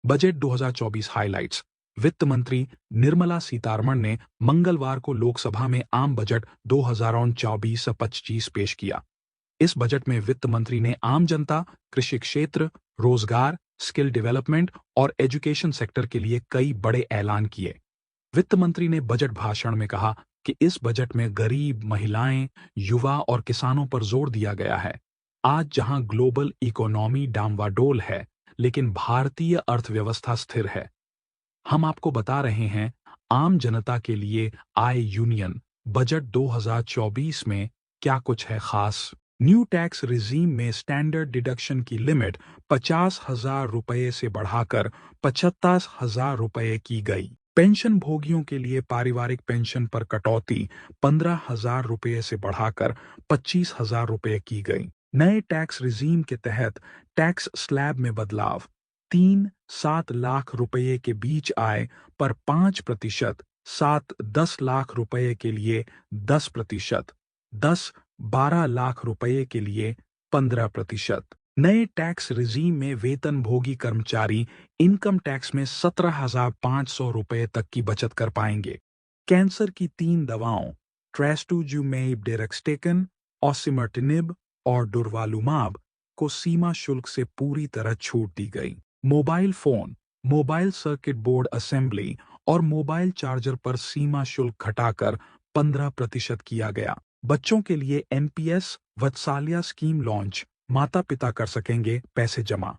Budget 2024 highlights. वित्त मंत्री निर्मला सीतारमण ने मंगलवार को लोकसभा में आम बजट 2024-25 पेश किया। इस बजट में वित्त मंत्री ने आम जनता, कृषि क्षेत्र, रोजगार, स्किल डेवलपमेंट और एजुकेशन सेक्टर के लिए कई बड़े ऐलान किए। वित्त मंत्री ने बजट भाषण में कहा कि इस बजट में गरीब, महिलाएं, युवा और किसानों पर जोर दिया गया है। आज जहां ग्लोबल इकोनॉमी डामाडोल है, लेकिन भारतीय अर्थव्यवस्था स्थिर है। हम आपको बता रहे हैं, आम जनता के लिए आय यूनियन बजट 2024 में क्या कुछ है खास। न्यू टैक्स रिजीम में स्टैंडर्ड डिडक्शन की लिमिट 50,000 रुपये से बढ़ाकर 75,000 रुपये की गई। पेंशन भोगियों के लिए पारिवारिक पेंशन पर कटौती 15,000 रुपये से बढ़ाकर 25,000 रुपये की गई। नए टैक्स रिजीम के तहत टैक्स स्लैब में बदलाव 3-7 लाख रुपये के बीच आय पर 5%, 7-10 लाख रुपये के लिए 10%, 10-12 लाख रुपये के लिए 15%। नए टैक्स रिजीम में वेतनभोगी कर्मचारी इनकम टैक्स में 17,500 रुपये तक की बचत कर पाएंगे। कैंसर की 3 दवाओं ट्रेस्टुजुमेब डेरेक्सटेकन, ऑसिमर्टिनिब और डुरवालुमाब को सीमा शुल्क से पूरी तरह छूट दी गई। Mobile phone, mobile circuit board assembly और मोबाइल चार्जर पर सीमा शुल्क घटाकर 15% किया गया। बच्चों के लिए एनपीएस वत्सल्य स्कीम लॉन्च, माता पिता कर सकेंगे पैसे जमा।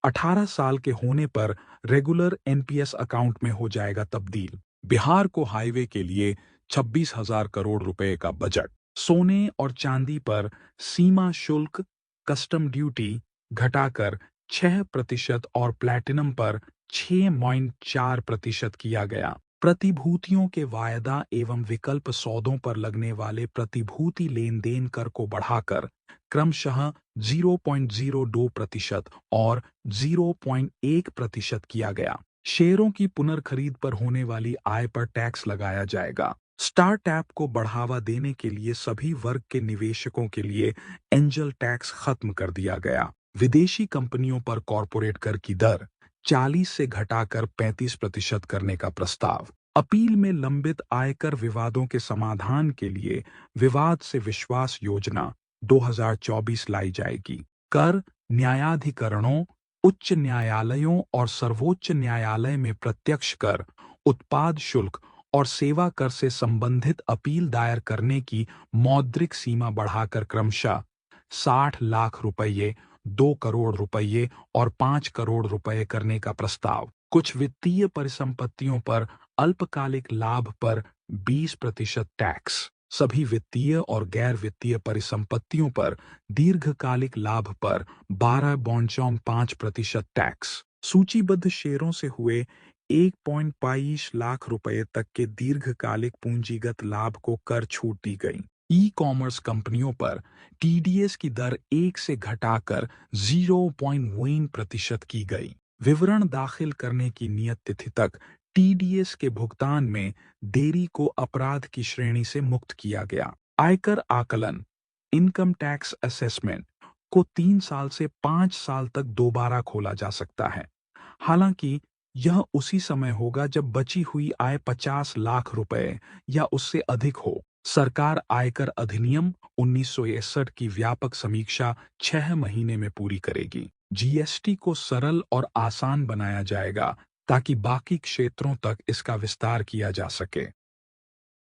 18 साल के होने पर रेगुलर एनपीएस अकाउंट में हो जाएगा तब्दील। बिहार को हाईवे के लिए 26,000 करोड़ रुपए का बजट। सोने और चांदी पर सीमा शुल्क, कस्टम ड्यूटी घटाकर 6% और प्लैटिनम पर 6.4% किया गया। प्रतिभूतियों के वायदा एवं विकल्प सौदों पर लगने वाले प्रतिभूति लेन देन कर को बढ़ाकर क्रमशः 0.02% और 0.1% किया गया। शेयरों की पुनर्खरीद पर होने वाली आय पर टैक्स लगाया जाएगा। स्टार्टअप को बढ़ावा देने के लिए सभी वर्ग के निवेशकों के लिए एंजल टैक्स खत्म कर दिया गया। विदेशी कंपनियों पर कॉरपोरेट कर की दर 40 से घटाकर 35% करने का प्रस्ताव। अपील में लंबित आयकर विवादों के समाधान के लिए विवाद से विश्वास योजना 2024 लाई जाएगी। कर न्यायाधिकरणों, उच्च न्यायालयों और सर्वोच्च न्यायालय में प्रत्यक्ष कर, उत्पाद शुल्क और सेवा कर से संबंधित अपील दायर करने की मौद्रिक सीमा बढ़ाकर क्रमशः 60 लाख रुपये, 2 करोड़ रुपये और 5 करोड़ रुपये करने का प्रस्ताव। कुछ वित्तीय परिसंपत्तियों पर अल्पकालिक लाभ पर 20% टैक्स। सभी वित्तीय और गैर वित्तीय परिसंपत्तियों पर दीर्घकालिक लाभ पर 12.5% टैक्स। सूचीबद्ध शेयरों से हुए 1.22 लाख रुपए तक के दीर्घकालिक पूंजीगत लाभ को कर छूट दी गई। ई कॉमर्स कंपनियों पर टीडीएस की दर 1 से घटाकर 0.1% की गई। विवरण दाखिल करने की नियत तिथि तक टीडीएस के भुगतान में देरी को अपराध की श्रेणी से मुक्त किया गया। आयकर आकलन, इनकम टैक्स असेसमेंट को 3 साल से 5 साल तक दोबारा खोला जा सकता है। हालांकि यह उसी समय होगा जब बची हुई आय 50 लाख रुपए या उससे अधिक हो। सरकार आयकर अधिनियम 1961 की व्यापक समीक्षा 6 महीने में पूरी करेगी। जीएसटी को सरल और आसान बनाया जाएगा ताकि बाकी क्षेत्रों तक इसका विस्तार किया जा सके।